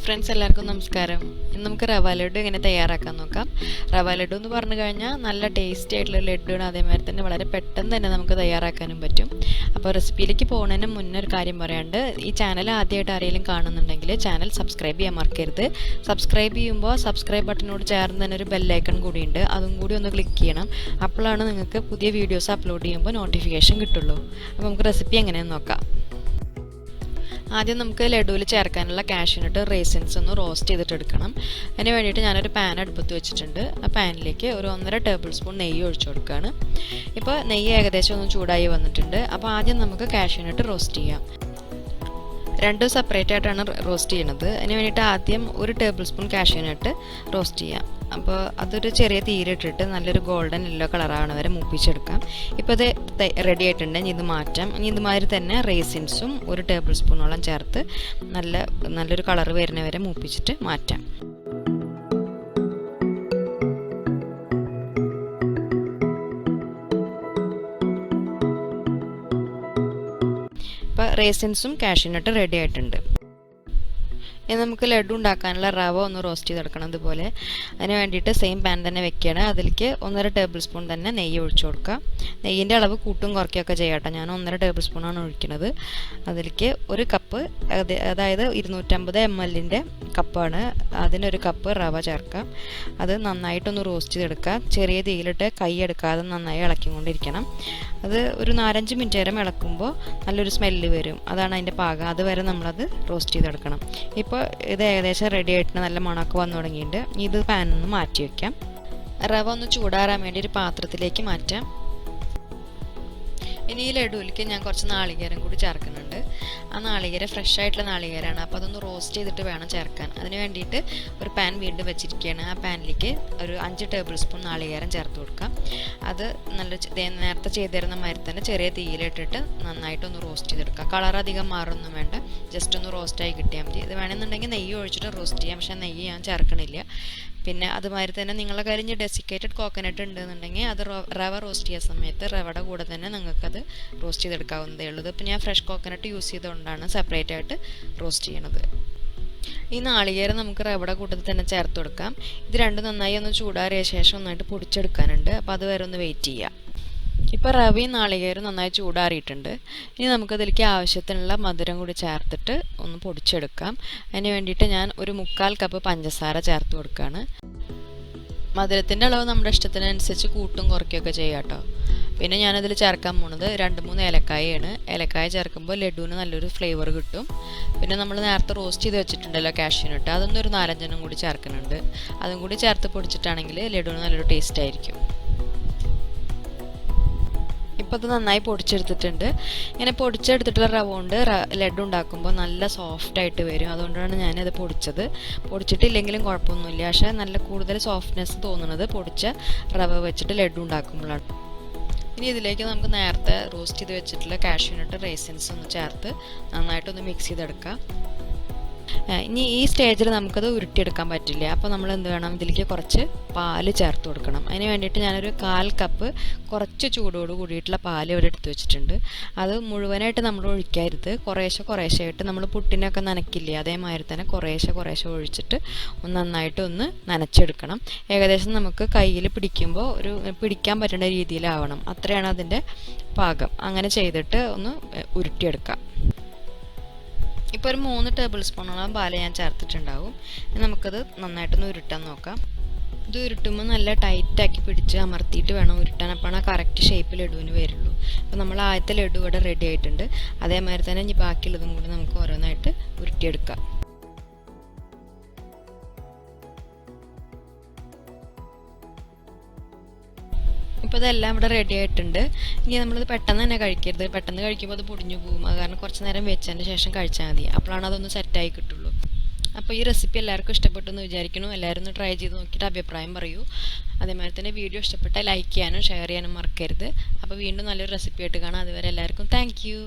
Friends, എല്ലാവർക്കും നമസ്കാരം. ഇന്ന് നമുക്ക് റവ ലഡു എങ്ങനെ തയ്യാറാക്കാൻ നോക്കാം. റവ ലഡു എന്ന് പറഞ്ഞു കഴിഞ്ഞാൽ നല്ല ടേസ്റ്റി ആയിട്ടുള്ള ലഡുവാണ്. അതേമാതിരി തന്നെ വളരെ പെട്ടെന്ന് തന്നെ നമുക്ക് തയ്യാറാക്കാനും പറ്റും. അപ്പോൾ റെസിപ്പിയിലേക്ക് പോകുന്നതിന് മുന്നേ ഒരു കാര്യം പറയാണ്ട്, ഈ ചാനൽ ആദ്യമായിട്ട് ആരെങ്കിലും കാണുന്നുണ്ടെങ്കിൽ ചാനൽ സബ്സ്ക്രൈബ് ചെയ്യാൻ മറക്കരുത്. സബ്സ്ക്രൈബ് ചെയ്യുമ്പോൾ സബ്സ്ക്രൈബ് ബട്ടനോട് ചേർന്ന് തന്നെ ഒരു ബെല്ലൈക്കൺ കൂടിയുണ്ട്, അതും കൂടി ഒന്ന് ക്ലിക്ക് ചെയ്യണം. അപ്പോഴാണ് നിങ്ങൾക്ക് പുതിയ വീഡിയോസ് അപ്ലോഡ് ചെയ്യുമ്പോൾ നോട്ടിഫിക്കേഷൻ കിട്ടുള്ളൂ. അപ്പോൾ നമുക്ക് റെസിപ്പി എങ്ങനെയെന്ന് നോക്കാം. ആദ്യം നമുക്ക് ലഡുവിൽ ചേർക്കാനുള്ള കാഷ്യൂനട്ട് റേസിൻസ് ഒന്ന് റോസ്റ്റ് ചെയ്തിട്ടെടുക്കണം. അതിന് വേണ്ടിയിട്ട് ഞാനൊരു പാൻ അടുപ്പത്ത് വെച്ചിട്ടുണ്ട്. ആ പാനിലേക്ക് ഒരു 1.5 ടേബിൾ സ്പൂൺ നെയ്യ് ഒഴിച്ചു കൊടുക്കുകയാണ്. ഇപ്പോൾ നെയ്യ് ഏകദേശം ഒന്ന് ചൂടായി വന്നിട്ടുണ്ട്. അപ്പോൾ ആദ്യം നമുക്ക് കാഷ്യൂനട്ട് റോസ്റ്റ് ചെയ്യാം. രണ്ടും സെപ്പറേറ്റ് ആയിട്ടാണ് റോസ്റ്റ് ചെയ്യണത്. അതിന് വേണ്ടിയിട്ട് ആദ്യം 1 ടേബിൾ സ്പൂൺ കാഷ്യൂനട്ട് റോസ്റ്റ് ചെയ്യാം. അപ്പോൾ അതൊരു ചെറിയ തീയിലിട്ടിട്ട് നല്ലൊരു ഗോൾഡൻ യെല്ലോ കളറാവണ വരെ മൂപ്പിച്ചെടുക്കാം. ഇപ്പോൾ ഇത് റെഡി ആയിട്ടുണ്ട്. ഇനി ഇത് മാറ്റാം. ഇനി ഇതുമാതിരി തന്നെ റേസിൻസും 1 ടേബിൾ സ്പൂണോളം ചേർത്ത് നല്ലൊരു കളർ വരുന്ന വരെ മൂപ്പിച്ചിട്ട് മാറ്റാം. ഇപ്പോൾ റേസിൻസും കാഷ്യൂനട്ട് റെഡി ആയിട്ടുണ്ട്. ഇനി നമുക്ക് ലഡു ഉണ്ടാക്കാനുള്ള റവ ഒന്ന് റോസ്റ്റ് ചെയ്തെടുക്കണം. അതുപോലെ അതിന് വേണ്ടിയിട്ട് സെയിം പാൻ തന്നെ വെക്കുകയാണ്. അതിലേക്ക് 1.5 ടേബിൾ സ്പൂൺ തന്നെ നെയ്യ് ഒഴിച്ചു കൊടുക്കുക. നെയ്യിൻ്റെ അളവ് കൂട്ടും കുറയ്ക്കുകയൊക്കെ ചെയ്യാട്ടോ. ഞാൻ 1.5 ടേബിൾ സ്പൂണാണ് ഒഴിക്കുന്നത്. അതിലേക്ക് 1 കപ്പ്, അതായത് 250 ml കപ്പാണ്, അതിനൊരു കപ്പ് റവ ചേർക്കാം. അത് നന്നായിട്ടൊന്ന് റോസ്റ്റ് ചെയ്തെടുക്കുക. ചെറിയ തീയിലിട്ട് കൈ എടുക്കാതെ നന്നായി ഇളക്കിക്കൊണ്ടിരിക്കണം. അത് ഒരു 4-5 മിനിറ്റ് നേരം ഇളക്കുമ്പോൾ നല്ലൊരു സ്മെല്ല് വരും. അതാണ് അതിൻ്റെ പാകം. അതുവരെ നമ്മളത് റോസ്റ്റ് ചെയ്തെടുക്കണം. ഇപ്പോൾ ഇത് ഏകദേശം റെഡി ആയിട്ട് നല്ല മണമൊക്കെ വന്നു തുടങ്ങിയിട്ടുണ്ട്. ഇത് പാനിൽ നിന്ന് മാറ്റി വയ്ക്കാം. റവ ഒന്ന് ചൂടാറാൻ വേണ്ടി ഒരു പാത്രത്തിലേക്ക് മാറ്റാം. ഇനി ഈ ലഡുവിലേക്ക് ഞാൻ കുറച്ച് നാളികേരം കൂടി ചേർക്കുന്നുണ്ട്. ആ നാളികേരം ഫ്രഷ് ആയിട്ടുള്ള നാളികേരമാണ്. അപ്പോൾ അതൊന്ന് റോസ്റ്റ് ചെയ്തിട്ട് വേണം ചേർക്കാൻ. അതിന് വേണ്ടിയിട്ട് ഒരു പാൻ വീണ്ടും വെച്ചിരിക്കുകയാണ്. ആ പാനിലേക്ക് ഒരു 5 ടേബിൾ സ്പൂൺ നാളികേരം ചേർത്ത് കൊടുക്കാം. അത് നേരത്തെ ചെയ്തിരുന്ന മാതിരി തന്നെ ചെറിയ തീയിലിട്ടിട്ട് നന്നായിട്ടൊന്ന് റോസ്റ്റ് ചെയ്തെടുക്കാം. കളർ അധികം മാറൊന്നും വേണ്ട, ജസ്റ്റ് ഒന്ന് റോസ്റ്റായി കിട്ടിയാൽ മതി. ഇത് വേണമെന്നുണ്ടെങ്കിൽ നെയ്യ് ഒഴിച്ചിട്ട് റോസ്റ്റ് ചെയ്യാം, പക്ഷേ നെയ്യ് ഞാൻ ചേർക്കണില്ല. പിന്നെ അതുമാതിരി തന്നെ നിങ്ങളുടെ കയ്യിൽ ഡെസിക്കേറ്റഡ് കോക്കനട്ട് ഉണ്ടെന്നുണ്ടെങ്കിൽ അത് റവ റോസ്റ്റ് ചെയ്യുന്ന സമയത്ത് റവയുടെ കൂടെ തന്നെ നിങ്ങൾക്കത് റോസ്റ്റ് ചെയ്തെടുക്കാവുന്നതേ ഉള്ളൂ. ഇപ്പം ഞാൻ ഫ്രഷ് കോക്കനട്ട് യൂസ് ചെയ്തുകൊണ്ടാണ് സെപ്പറേറ്റ് ആയിട്ട് റോസ്റ്റ് ചെയ്യണത്. ഈ നാളികേരം നമുക്ക് റവയുടെ കൂട്ടത്തിൽ തന്നെ ചേർത്ത് കൊടുക്കാം. ഇത് രണ്ടും നന്നായി ഒന്ന് ചൂടാറിയ ശേഷം ഒന്നായിട്ട് പൊടിച്ചെടുക്കാനുണ്ട്. അപ്പോൾ അതുവരെ ഒന്ന് വെയിറ്റ് ചെയ്യാം. ഇപ്പോൾ റവയും നാളികേരം നന്നായി ചൂടാറിയിട്ടുണ്ട്. ഇനി നമുക്കതിലേക്ക് ആവശ്യത്തിനുള്ള മധുരം കൂടി ചേർത്തിട്ട് ഒന്ന് പൊടിച്ചെടുക്കാം. അതിന് വേണ്ടിയിട്ട് ഞാൻ ഒരു 1/4 കപ്പ് പഞ്ചസാര ചേർത്ത് കൊടുക്കുകയാണ്. മധുരത്തിൻ്റെ അളവ് നമ്മുടെ ഇഷ്ടത്തിനനുസരിച്ച് കൂട്ടും കുറയ്ക്കുകയൊക്കെ ചെയ്യാം കേട്ടോ. പിന്നെ ഞാനതിൽ ചേർക്കാൻ പോണത് 2-3 ഏലക്കായയാണ്. ഏലക്കായ ചേർക്കുമ്പോൾ ലഡുവിന് നല്ലൊരു ഫ്ലേവർ കിട്ടും. പിന്നെ നമ്മൾ നേരത്തെ റോസ്റ്റ് ചെയ്ത് വെച്ചിട്ടുണ്ടല്ലോ കാഷ്യൂനട്ട്, അതൊന്നും ഒരു 4-5 കൂടി ചേർക്കുന്നുണ്ട്. അതും കൂടി ചേർത്ത് പൊടിച്ചിട്ടാണെങ്കിൽ ലഡുവിന് നല്ലൊരു ടേസ്റ്റ് ആയിരിക്കും. ഇപ്പോൾ അത് നന്നായി പൊടിച്ചെടുത്തിട്ടുണ്ട്. ഇങ്ങനെ പൊടിച്ചെടുത്തിട്ടുള്ള റവ കൊണ്ട് ലഡു ഉണ്ടാക്കുമ്പോൾ നല്ല സോഫ്റ്റായിട്ട് വരും. അതുകൊണ്ടാണ് ഞാനത് പൊടിച്ചിട്ടില്ലെങ്കിലും കുഴപ്പമൊന്നുമില്ല. പക്ഷേ നല്ല കൂടുതൽ സോഫ്റ്റ്നെസ് തോന്നുന്നത് പൊടിച്ച റവ വെച്ചിട്ട് ലഡു ഉണ്ടാക്കുമ്പോഴാണ്. ഇനി ഇതിലേക്ക് നമുക്ക് നേരത്തെ റോസ്റ്റ് ചെയ്ത് വെച്ചിട്ടുള്ള കാഷ്യൂനട്ട് റേസിൻസ് ഒന്ന് ചേർത്ത് നന്നായിട്ടൊന്ന് മിക്സ് ചെയ്തെടുക്കാം. ഇനി ഈ സ്റ്റേജിൽ നമുക്കത് ഉരുട്ടിയെടുക്കാൻ പറ്റില്ല. അപ്പോൾ നമ്മൾ എന്ത് വേണം, ഇതിലേക്ക് കുറച്ച് പാല് ചേർത്ത് കൊടുക്കണം. അതിന് വേണ്ടിയിട്ട് ഞാനൊരു 1/4 കപ്പ് കുറച്ച് ചൂടോട് കൂടിയിട്ടുള്ള പാല് ഇവിടെ എടുത്ത് വെച്ചിട്ടുണ്ട്. അത് മുഴുവനായിട്ട് നമ്മൾ ഒഴിക്കരുത്, കുറേശ്ശെ നമ്മൾ പുട്ടിനൊക്കെ നനയ്ക്കില്ലേ, അതേമാതിരി തന്നെ കുറേശ്ശെ ഒഴിച്ചിട്ട് നന്നായിട്ടൊന്ന് നനച്ചെടുക്കണം. ഏകദേശം നമുക്ക് കയ്യിൽ പിടിക്കുമ്പോൾ പിടിക്കാൻ പറ്റുന്ന രീതിയിലാവണം. അത്രയാണ് അതിൻ്റെ പാകം. അങ്ങനെ ചെയ്തിട്ട് ഒന്ന് ഉരുട്ടിയെടുക്കാം. ഇപ്പോൾ ഒരു 3 ടേബിൾ സ്പൂണോളം പാല് ഞാൻ ചേർത്തിട്ടുണ്ടാവും. നമുക്കത് നന്നായിട്ടൊന്ന് ഉരുട്ടാൻ നോക്കാം. ഇത് ഉരുട്ടുമ്പോൾ നല്ല ടൈറ്റാക്കി പിടിച്ച് അമർത്തിയിട്ട് വേണം ഉരുട്ടാൻ. അപ്പോൾ ആ കറക്റ്റ് ഷേപ്പ് ലഡുവിന് വരുള്ളൂ. അപ്പോൾ നമ്മൾ ആദ്യത്തെ ലഡു ഇവിടെ റെഡി ആയിട്ടുണ്ട്. അതേമാതിരി തന്നെ ഇനി ബാക്കിയുള്ളതും കൂടി നമുക്ക് ഓരോന്നായിട്ട് ഉരുട്ടിയെടുക്കാം. ഇപ്പോൾ ഇതെല്ലാം ഇവിടെ റെഡി ആയിട്ടുണ്ട്. ഇനി നമ്മളിത് പെട്ടെന്ന് തന്നെ കഴിക്കരുത്. പെട്ടെന്ന് കഴിക്കുമ്പോൾ അത് പൊടിഞ്ഞു പോകും. അത് കാരണം കുറച്ച് നേരം വെച്ചതിന് ശേഷം കഴിച്ചാൽ മതി. അപ്പോഴാണ് അതൊന്ന് സെറ്റായി കിട്ടുള്ളൂ. അപ്പോൾ ഈ റെസിപ്പി എല്ലാവർക്കും ഇഷ്ടപ്പെട്ടു എന്ന് വിചാരിക്കുന്നു. എല്ലാവരും ഒന്ന് ട്രൈ ചെയ്ത് നോക്കിയിട്ട് അഭിപ്രായം പറയൂ. അതേമാതിരി തന്നെ വീഡിയോ ഇഷ്ടപ്പെട്ടാൽ ലൈക്ക് ചെയ്യാനും ഷെയർ ചെയ്യാനും മറക്കരുത്. അപ്പോൾ വീണ്ടും നല്ലൊരു റെസിപ്പി ആയിട്ട് കാണാം. അതുവരെ എല്ലാവർക്കും താങ്ക് യു.